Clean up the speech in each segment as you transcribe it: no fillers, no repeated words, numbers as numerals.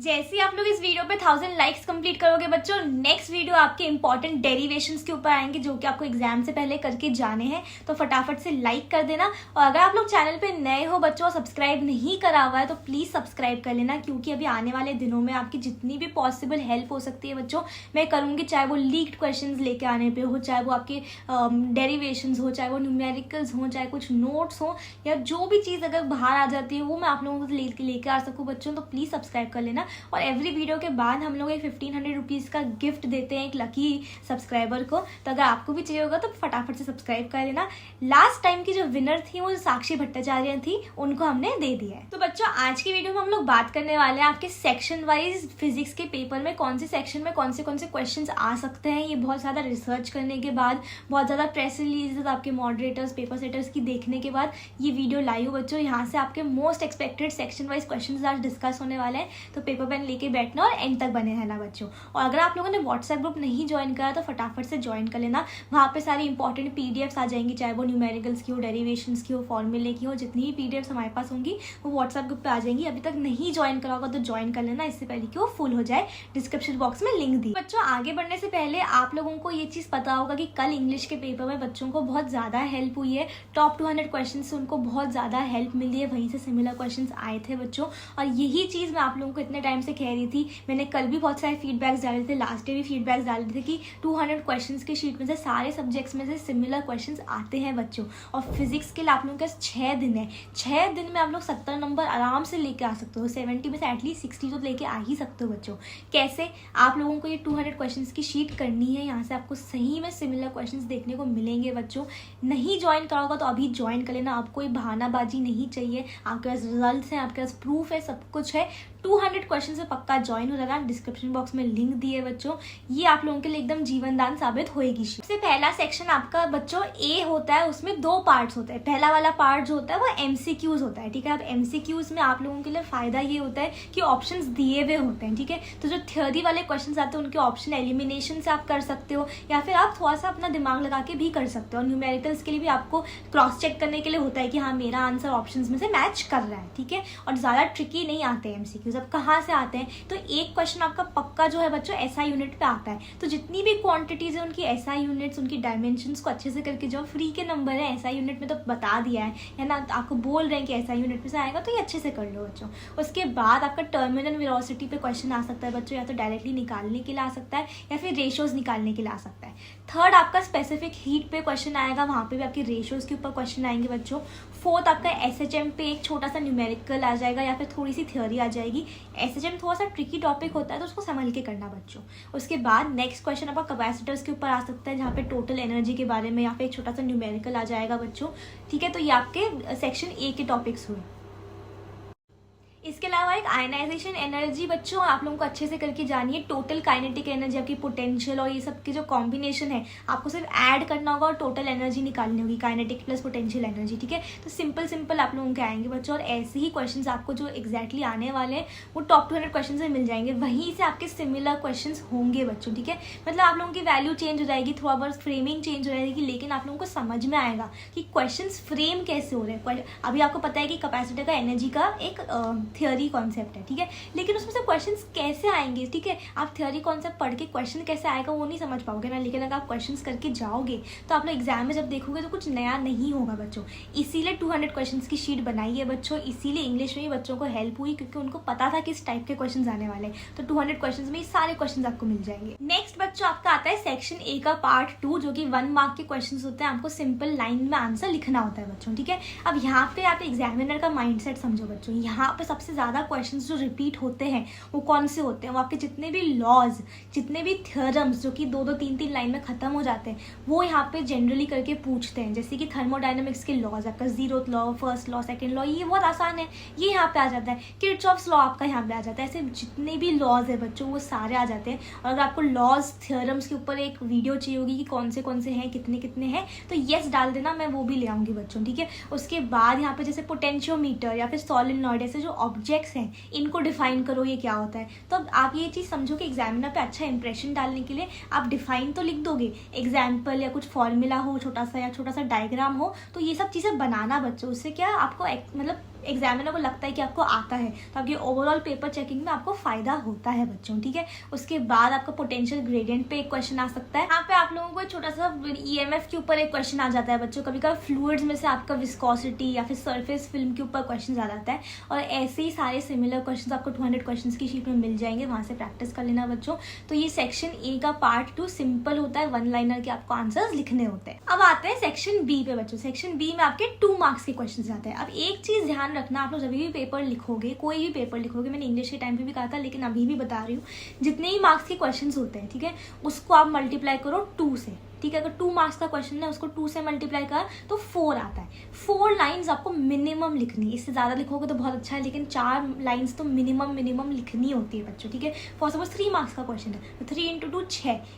जैसे ही आप लोग इस वीडियो पे 1000 लाइक्स कंप्लीट करोगे बच्चों, नेक्स्ट वीडियो आपके इंपॉर्टेंट डेरिवेशंस के ऊपर आएंगे जो कि आपको एग्जाम से पहले करके जाने हैं। तो फटाफट से लाइक कर देना। और अगर आप लोग चैनल पे नए हो बच्चों और सब्सक्राइब नहीं करा हुआ है तो प्लीज़ सब्सक्राइब कर लेना, क्योंकि अभी आने वाले दिनों में आपकी जितनी भी पॉसिबल हेल्प हो सकती है बच्चों मैं करूँगी। चाहे वो लीक्ड क्वेश्चन लेके आने पर हो, चाहे वो आपके डेरिवेशंस हो, चाहे वो न्यूमेरिकल्स हो, चाहे कुछ नोट्स हो, या जो भी चीज़ अगर बाहर आ जाती है वो मैं आप लोगों को लेके आ सकूँ बच्चों। तो प्लीज़ सब्सक्राइब कर लेना। और एवरी वीडियो के बाद हम लोग एक 1500 रुपीज़ का गिफ्ट देते हैं एक लकी सब्सक्राइबर को। तो अगर आपको भी चाहिए होगा तो फटाफट से सब्सक्राइब कर लेना। लास्ट टाइम की जो विनर थी वो साक्षी भट्टाचार्य थी, उनको हमने दे दिया है। तो बच्चों आज की वीडियो में हम लोग बात करने वाले हैं आपके सेक्शन वाइज फिजिक्स के पेपर में कौन से सेक्शन में कौन से क्वेश्चन आ सकते हैं। ये बहुत ज़्यादा रिसर्च करने के बाद, बहुत ज़्यादा प्रेस रिलीज आपके मॉडरेटर्स, पेपर सेटर्स की देखने के बाद ये वीडियो लाई हो बच्चों। यहाँ से आपके most expected section wise question आज डिस्कस होने वाले हैं। तो पेपर पेन लेके बैठना और एंड तक बने रहना बच्चों। और अगर आप लोगों ने व्हाट्सएप ग्रुप नहीं ज्वाइन करा तो फटाफट से ज्वाइन कर लेना। वहाँ पे सारी इंपॉर्टेंट पीडीएफ्स आ जाएंगी, चाहे वो न्यूमेरिकल्स की हो, डेरिवेशंस की हो, फॉर्मूले की हो, जितनी भी पीडीएफ्स हमारे पास होंगी वो व्हाट्सएप ग्रुप पे आ जाएंगी। अभी तक नहीं ज्वाइन करा होगा तो ज्वाइन कर लेना, इससे पहले कि वो फुल हो जाए। डिस्क्रिप्शन बॉक्स में लिंक दी। बच्चों आगे बढ़ने से पहले आप लोगों को ये चीज़ पता होगा कि कल इंग्लिश के पेपर में बच्चों को बहुत ज़्यादा हेल्प हुई है। टॉप 200 क्वेश्चन से उनको बहुत ज़्यादा हेल्प मिली है, वहीं से सिमिलर क्वेश्चन आए थे बच्चों। और यही चीज़ मैं आप लोगों को इतने टाइम से कह रही थी। मैंने कल भी बहुत सारे फीडबैक्स डाले थे, लास्ट डे भी फीडबैक्स डाले थे कि 200 क्वेश्चंस की शीट में से सारे सब्जेक्ट्स में से सिमिलर क्वेश्चंस आते हैं बच्चों। और फिजिक्स के लिए आप लोगों के पास 6 दिन है। 6 दिन में आप लोग 70 नंबर आराम से लेके आ सकते हो। 70 में से एटलीस्ट 60 तो लेके आ ही सकते हो बच्चों। कैसे? आप लोगों को ये 200 क्वेश्चंस की शीट करनी है। यहाँ से आपको सही में सिमिलर क्वेश्चंस देखने को मिलेंगे बच्चों। नहीं ज्वाइन करा होगा तो अभी ज्वाइन कर लेना। आपको कोई बहानाबाजी नहीं चाहिए। आपके पास रिजल्ट है, आपके पास प्रूफ है, सब कुछ है। 200 क्वेश्चन से पक्का ज्वाइन हो जाना। डिस्क्रिप्शन बॉक्स में लिंक दिए बच्चों। ये आप लोगों के लिए एकदम जीवनदान साबित होएगी। सबसे पहला सेक्शन आपका बच्चों ए होता है, उसमें 2 पार्ट्स होते हैं। पहला वाला पार्ट जो होता है वो एमसीक्यूज होता है, ठीक है। अब एमसीक्यूज में आप लोगों के लिए फायदा ये होता है कि ऑप्शंस दिए हुए होते हैं, ठीक है। तो जो थ्योरी वाले क्वेश्चन आते हैं उनके ऑप्शन एलिमिनेशन से आप कर सकते हो, या फिर आप थोड़ा सा अपना दिमाग लगा के भी कर सकते हो। और न्यूमेरिकल्स के लिए भी आपको क्रॉस चेक करने के लिए होता है कि हाँ मेरा आंसर ऑप्शन में से मैच कर रहा है, ठीक है। और ज़्यादा ट्रिकी नहीं आते हैं एमसीक्यूज। अब कहाँ से आते हैं? तो एक क्वेश्चन आपका पक्का जो है बच्चों एसआई यूनिट पे आता है। तो जितनी भी क्वांटिटीज है उनकी एसआई यूनिट्स, उनकी डायमेंशंस को अच्छे से करके जाओ। फ्री के नंबर है, एसआई यूनिट में तो बता दिया है ना, आपको बोल रहे हैं कि एसआई यूनिट में से आएगा, तो ये अच्छे से कर लो बच्चों। उसके बाद आपका टर्मिनल वेलोसिटी पे क्वेश्चन आ सकता है बच्चों, या तो डायरेक्टली निकालने के लिए आ सकता है या फिर रेशियोज निकालने के लिए आ सकता है। थर्ड आपका स्पेसिफिक हीट पे क्वेश्चन आएगा, वहाँ पे भी आपके रेशियोज के ऊपर क्वेश्चन आएंगे बच्चों। फोर्थ आपका एसएचएम पे एक छोटा सा न्यूमेरिकल आ जाएगा या फिर थोड़ी सी थ्योरी आ जाएगी। एसएचएम थोड़ा सा ट्रिकी टॉपिक होता है तो उसको संभल के करना बच्चों। उसके बाद नेक्स्ट क्वेश्चन आपका कैपेसिटर्स के ऊपर आ सकता है, जहाँ पे टोटल एनर्जी के बारे में या फिर एक छोटा सा न्यूमेरिकल आ जाएगा बच्चों, ठीक है। तो ये आपके सेक्शन ए के टॉपिक्स हुए। इसके अलावा एक आयनाइजेशन एनर्जी बच्चों आप लोगों को अच्छे से करके जानिए। टोटल काइनेटिक एनर्जी, आपकी पोटेंशियल और ये सब की जो कॉम्बिनेशन है आपको सिर्फ ऐड करना होगा और टोटल एनर्जी निकालनी होगी, काइनेटिक प्लस पोटेंशियल एनर्जी, ठीक है। तो सिंपल आप लोगों के आएंगे बच्चों। और ऐसे ही क्वेश्चंस आपको जो एग्जैक्टली आने वाले हैं वो टॉप 200 क्वेश्चन से मिल जाएंगे, वहीं से आपके सिमिलर क्वेश्चन होंगे बच्चों, ठीक है। मतलब आप लोगों की वैल्यू चेंज हो जाएगी, थोड़ा बहुत फ्रेमिंग चेंज हो जाएगी, लेकिन आप लोगों को समझ में आएगा कि क्वेश्चन फ्रेम कैसे हो रहे हैं। अभी आपको पता है कि कैपेसिटर का एनर्जी का एक थियोरी कॉन्सेप्ट है, ठीक है, लेकिन उसमें से क्वेश्चंस कैसे आएंगे, ठीक है। आप थ्योरी कॉन्सेप्ट पढ़ के क्वेश्चन कैसे आएगा वो नहीं समझ पाओगे ना, लेकिन अगर आप क्वेश्चंस करके जाओगे तो आप लोग एग्जाम में जब देखोगे तो कुछ नया नहीं होगा बच्चों। इसीलिए 200 क्वेश्चंस की शीट बनाई है बच्चों। इसीलिए इंग्लिश में भी बच्चों को हेल्प हुई, क्योंकि उनको पता था किस टाइप के क्वेश्चन आने वाले हैं। तो 200 क्वेश्चन में सारे क्वेश्चन आपको मिल जाएंगे। नेक्स्ट बच्चों आपका आता है सेक्शन ए का पार्ट 2, जो कि 1 मार्क के क्वेश्चन होते हैं। आपको सिंपल लाइन में आंसर लिखना होता है बच्चों, ठीक है। अब यहाँ पे आप एग्जामिनर का माइंडसेट समझो बच्चों। यहाँ पे सबसे ज्यादा क्वेश्चन जो रिपीट होते हैं वो कौन से होते हैं? वो आपके जितने भी लॉज, जितने भी थ्योरम्स जो कि 2-2, 3-3 लाइन में खत्म हो जाते हैं, वो यहाँ पे जनरली करके पूछते हैं। जैसे कि थर्मोडायनेमिक्स के लॉज, आपका 0th law, first law, second law, ये बहुत आसान है, ये यहाँ पे आ जाता है। किर्चॉफ्स लॉ आपका यहाँ पे आ जाता है। ऐसे जितने भी लॉज है बच्चों वो सारे आ जाते हैं। और अगर आपको लॉज थ्योरम्स के ऊपर एक वीडियो चाहिए होगी कि कौन से हैं, कितने कितने हैं, तो येस डाल देना, मैं वो भी ले आऊँगी बच्चों, ठीक है। उसके बाद यहाँ पे जैसे पोटेंशियोमीटर या फिर सोलेनॉइड, ऐसे जो ऑब्जेक्ट्स हैं इनको डिफाइन करो ये क्या होता है। तो अब आप ये चीज़ समझो कि एग्जामिनर पे अच्छा इंप्रेशन डालने के लिए आप डिफाइन तो लिख दोगे, एग्जाम्पल या कुछ फॉर्मूला हो छोटा सा, या छोटा सा डायग्राम हो, तो ये सब चीज़ें बनाना बच्चों। उससे क्या आपको मतलब एग्जामिनर को लगता है कि आपको आता है, तो आपकी ओवरऑल पेपर चेकिंग में आपको फायदा होता है बच्चों, ठीक है। उसके बाद आपका पोटेंशियल ग्रेडियंट पे एक क्वेश्चन आ सकता है। यहाँ पे आप लोगों को छोटा सा ईएमएफ के ऊपर एक क्वेश्चन आ जाता है बच्चों। कभी कभी फ्लूइड्स में से आपका विस्कोसिटी या फिर सरफेस फिल्म के ऊपर क्वेश्चन आ जाता है, और ऐसे ही सारे सिमिलर क्वेश्चन आपको 200 क्वेश्चन की शीट में मिल जाएंगे, वहां से प्रैक्टिस कर लेना बच्चों। तो ये सेक्शन ए का पार्ट 2 सिंपल होता है, 1 लाइनर के आपको आंसर्स लिखने होते हैं। अब आते हैं सेक्शन बी पे बच्चों। सेक्शन बी में आपके 2 मार्क्स के क्वेश्चन आते हैं। अब एक चीज ध्यान रखना, आप लोग जब भी पेपर लिखोगे, कोई भी पेपर लिखोगे, मैंने इंग्लिश के टाइम पे भी कहा था लेकिन अभी भी बता रही हूँ, जितने ही मार्क्स के क्वेश्चंस होते हैं, ठीक है, उसको आप मल्टीप्लाई करो 2 से, ठीक है। अगर 2 मार्क्स का क्वेश्चन है उसको 2 से मल्टीप्लाई कर तो 4 आता है। 4 लाइंस आपको मिनिमम लिखनी है, इससे ज़्यादा लिखोगे तो बहुत अच्छा है, लेकिन 4 लाइंस तो मिनिमम लिखनी होती है बच्चों, ठीक है। फॉर सपोज 3 मार्क्स का क्वेश्चन है तो 3 × 2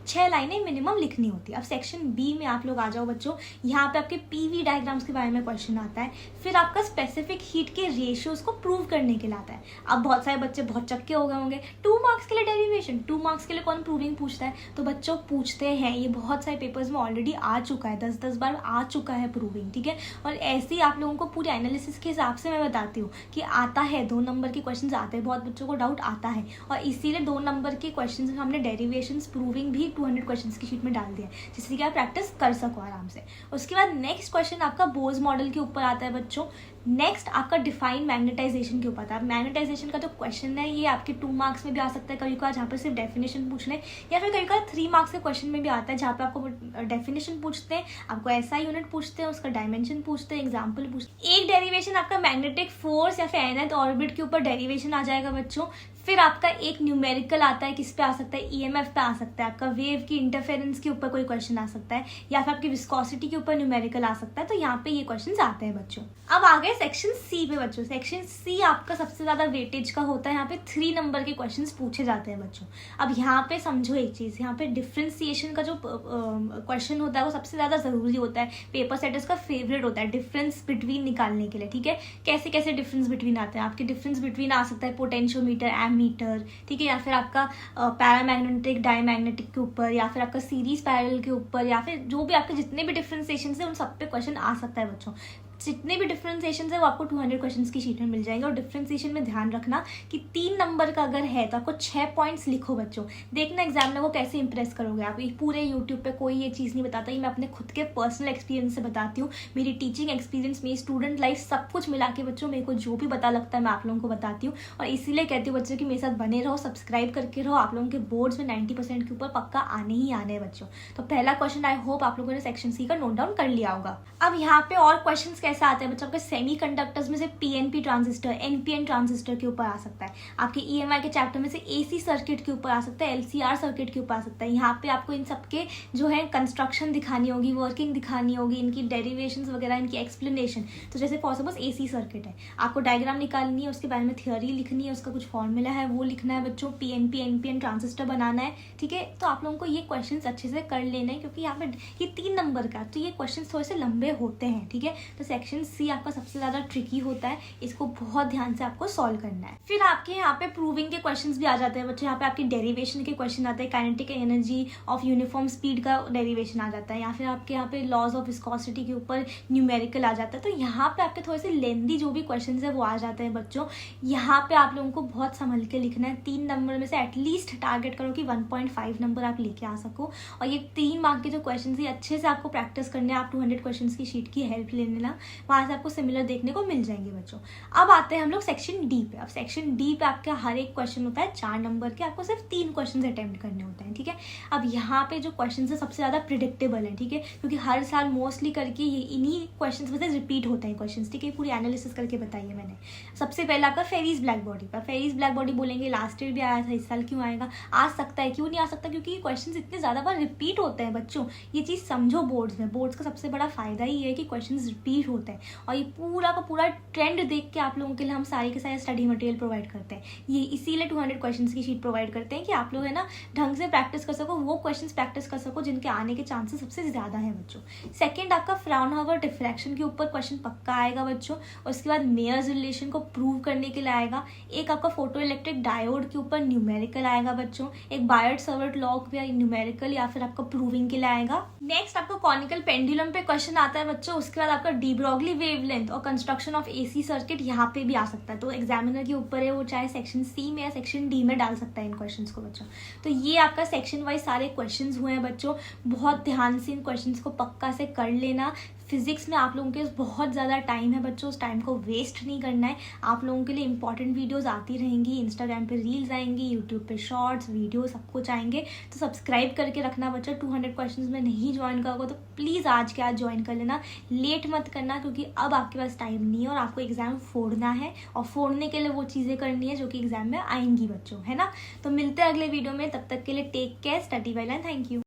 6 लाइनें मिनिमम लिखनी होती है। अब सेक्शन बी में आप लोग आ जाओ बच्चों। यहाँ पे आपके पीवी डायग्राम्स के बारे में क्वेश्चन आता है, फिर आपका स्पेसिफिक हीट के रेशियोज को प्रूव करने के लिए आता है। अब बहुत सारे बच्चे बहुत चक्के हो गए होंगे, 2 मार्क्स के लिए डेरिवेशन, 2 मार्क्स के लिए कौन प्रूविंग पूछता है, तो बच्चों पूछते हैं, ये बहुत सारे पेपर्स में ऑलरेडी आ चुका है, 10 बार आ चुका है प्रूविंग, ठीक है। और ऐसे ही आप लोगों को पूरे एनालिसिस के हिसाब से मैं बताती हूँ कि आता है, 2 नंबर के क्वेश्चंस आते हैं, बहुत बच्चों को डाउट आता है, और इसीलिए 2 नंबर के क्वेश्चंस हमने डेरिवेशंस प्रूविंग भी 200 क्वेश्चंस की शीट में डाल दिया है, जिससे कि आप प्रैक्टिस कर सको आराम से। उसके बाद नेक्स्ट क्वेश्चन आपका बोज मॉडल के ऊपर आता है बच्चों। नेक्स्ट आपका डिफाइन मैग्नेटाइजेशन के ऊपर आता है। मैग्नेटाइजेशन का जो क्वेश्चन है ये आपके 2 मार्क्स में भी आ सकता है कभी कभार, जहाँ पर सिर्फ डेफिनेशन पूछने, या फिर कभी कभार 3 मार्क्स के क्वेश्चन में भी आता है, जहाँ पे आपको डेफिनेशन पूछते हैं, आपको एसआई यूनिट पूछते हैं, उसका डायमेंशन पूछते हैं, एग्जाम्पल पूछते हैं। एक डेरिवेशन आपका मैग्नेटिक फोर्स या फिर nth ऑर्बिट के ऊपर डेरिवेशन आ जाएगा बच्चों। फिर आपका एक न्यूमेरिकल आता है, किस पे आ सकता है, ईएमएफ पे आ सकता है, आपका वेव की इंटरफेरेंस के ऊपर कोई क्वेश्चन आ सकता है, या फिर आपकी विस्कोसिटी के ऊपर न्यूमेरिकल आ सकता है। तो यहाँ पे ये क्वेश्चन आते हैं बच्चों। अब आ गए सेक्शन सी पे बच्चों। सेक्शन सी आपका सबसे ज्यादा वेटेज का होता है, यहाँ पे 3 नंबर के क्वेश्चन पूछे जाते हैं बच्चों। अब यहाँ पे समझो एक चीज, यहाँ पे डिफ्रेंसिएशन का जो क्वेश्चन होता है वो सबसे ज्यादा जरूरी होता है, पेपर सेटर्स का फेवरेट होता है डिफरेंस बिटवीन निकालने के लिए, ठीक है। कैसे कैसे डिफरेंस बिटवीन आते हैं, आपके डिफरेंस बिटवीन आ सकता है पोटेंशियोमीटर, मीटर, ठीक है, या फिर आपका पैरामैग्नेटिक डायमैग्नेटिक के ऊपर, या फिर आपका सीरीज पैरेलल के ऊपर, या फिर जो भी आपके जितने भी डिफरेंशिएशन है उन सब पे क्वेश्चन आ सकता है बच्चों। जितने भी डिफरेंशिएशन है वो आपको 200 क्वेश्चंस की शीट में मिल जाएंगे। और डिफरेंशिएशन में ध्यान रखना कि 3 नंबर का अगर है तो आपको 6 पॉइंट्स लिखो बच्चों। देखना एग्जामिनर को कैसे इंप्रेस करोगे आप। पूरे यूट्यूब पे कोई ये चीज़ नहीं बताता, ये मैं अपने खुद के पर्सनल एक्सपीरियंस से बताती हूँ। मेरी टीचिंग एक्सपीरियंस, मेरी स्टूडेंट लाइफ, सब कुछ मिला के बच्चों मेरे को जो भी पता लगता है मैं आप लोगों को बताती हूँ। और इसीलिए कहती हूँ बच्चों कि मेरे साथ बने रहो, सब्सक्राइब करके रहो। आप लोगों के बोर्ड्स में 90% के ऊपर पक्का आने ही आने हैं बच्चों। तो पहला क्वेश्चन आई होप आप लोगों ने सेक्शन सी का नोट डाउन कर लिया होगा। अब यहाँ पे और क्वेश्चन कैसे आते हैं बच्चों, आपके सेमीकंडक्टर्स में से पीएनपी ट्रांजिस्टर, एनपीएन ट्रांजिस्टर के ऊपर आ सकता है। आपके ईएमआई के चैप्टर में से एसी सर्किट के ऊपर आ सकता है, एलसीआर सर्किट के ऊपर आ सकता है। यहाँ पे आपको इन सबके जो है कंस्ट्रक्शन दिखानी होगी, वर्किंग दिखानी होगी, इनकी डेरिवेशंस वगैरह, इनकी एक्सप्लेनेशन। तो जैसे फॉर सपोज एसी सर्किट है, आपको डायग्राम निकालनी है, उसके बारे में थियोरी लिखनी है, उसका कुछ फॉर्मूला है वो लिखना है बच्चों, पीएनपी एनपीएन ट्रांजिस्टर बनाना है, ठीक है। तो आप लोगों को ये क्वेश्चन अच्छे से कर लेना है, क्योंकि यहाँ पे ये 3 नंबर का, तो ये क्वेश्चन थोड़े से लंबे होते हैं, ठीक है। तो सेक्शन सी आपका सबसे ज्यादा ट्रिकी होता है, इसको बहुत ध्यान से आपको सॉल्व करना है। फिर आपके यहाँ पे प्रूविंग के क्वेश्चंस भी आ जाते हैं बच्चों। यहाँ पे आपकी डेरिवेशन के क्वेश्चन आते हैं, kinetic energy of uniform speed का डेरिवेशन आ जाता है, या फिर आपके यहाँ पे लॉज ऑफ विस्कोसिटी के ऊपर न्यूमेरिकल आ जाता है। तो यहाँ पे आपके थोड़े से लेंदी जो भी क्वेश्चन है वो आ जाते हैं बच्चों। यहाँ पे आप लोगों को बहुत संभल के लिखना है। 3 नंबर में से एटलीस्ट टारगेट करो कि 1.5 नंबर आप लेके आ सको। और ये 3 मार्क के जो क्वेश्चन है अच्छे से आपको प्रैक्टिस करने, आप 200 क्वेश्चन की शीट की हेल्प ले लेना, वहां से आपको सिमिलर देखने को मिल जाएंगे बच्चों। अब आते हैं हम लोग सेक्शन डी पे। अब सेक्शन डी पे आपका हर एक क्वेश्चन होता है 4 नंबर के, आपको सिर्फ 3 क्वेश्चन अटेम्प्ट करने होते हैं, ठीक है। अब यहाँ पे जो क्वेश्चन है सबसे ज्यादा प्रिडिक्टेबल है, ठीक है, क्योंकि हर साल मोस्टली करके ये इन्हीं क्वेश्चन में से रिपीट होते हैं क्वेश्चन, ठीक है। पूरी एनालिसिस करके बताइए मैंने। सबसे पहला आपका फेरीज ब्लैक बॉडी पर। फेरीज ब्लैक बॉडी बोलेंगे लास्ट ईयर भी आया था, इस साल क्यों आएगा, आ सकता है, क्यों नहीं आ सकता, क्योंकि ये क्वेश्चन इतने ज्यादा बार रिपीट होते हैं बच्चों। ये चीज समझो बोर्ड्स में, बोर्ड्स का सबसे बड़ा फायदा ही है कि क्वेश्चन रिपीट होते हैं, और ये पूरा का पूरा ट्रेंड देख के आप लोगों के लिए हम सारे के सारे स्टडी मटेरियल प्रोवाइड करते हैं। ये इसीलिए 200 क्वेश्चंस की शीट प्रोवाइड करते हैं कि आप लोग है ना ढंग से प्रैक्टिस कर सको, वो क्वेश्चंस प्रैक्टिस कर सको जिनके आने के चांसेस सबसे ज्यादा है बच्चों। सेकंड आपका फ्राउनहोफर डिफ्रैक्शन के ऊपर क्वेश्चन पक्का आएगा बच्चों। उसके बाद मेयर्स रिलेशन को प्रूव करने के लिए आएगा। एक आपका फोटो इलेक्ट्रिक डायोड के ऊपर न्यूमेरिकल आएगा बच्चों। एक बायट सर्वट लॉ पे न्यूमेरिकल या फिर आपका प्रूविंग के लिए आएगा। नेक्स्ट आपको कॉनिकल पेंडुलम पे क्वेश्चन आता है बच्चों। उसके बाद आपका डी ब्रॉगली वेवलेंथ और कंस्ट्रक्शन ऑफ AC सर्किट यहाँ पे भी आ सकता है। तो एग्जामिनर के ऊपर है, वो चाहे सेक्शन C में या सेक्शन D में डाल सकता है इन क्वेश्चंस को बच्चों। तो ये आपका सेक्शन वाइज सारे क्वेश्चंस हुए हैं बच्चों। बहुत ध्यान से इन क्वेश्चंस को पक्का से कर लेना। फिजिक्स में आप लोगों के पास बहुत ज़्यादा टाइम है बच्चों, उस टाइम को वेस्ट नहीं करना है। आप लोगों के लिए इंपॉर्टेंट वीडियोस आती रहेंगी, इंस्टाग्राम पे रील्स आएंगी, यूट्यूब पे शॉर्ट्स वीडियो सब कुछ आएंगे। तो सब्सक्राइब करके रखना बच्चों। 200 क्वेश्चंस में नहीं ज्वाइन करोगे तो प्लीज़ आज के आज ज्वाइन कर लेना, लेट मत करना, क्योंकि अब आपके पास टाइम नहीं है और आपको एग्जाम फोड़ना है, और फोड़ने के लिए वो चीज़ें करनी है जो कि एग्जाम में आएंगी बच्चों, है ना। तो मिलते हैं अगले वीडियो में, तब तक के लिए take care, study well and thank you.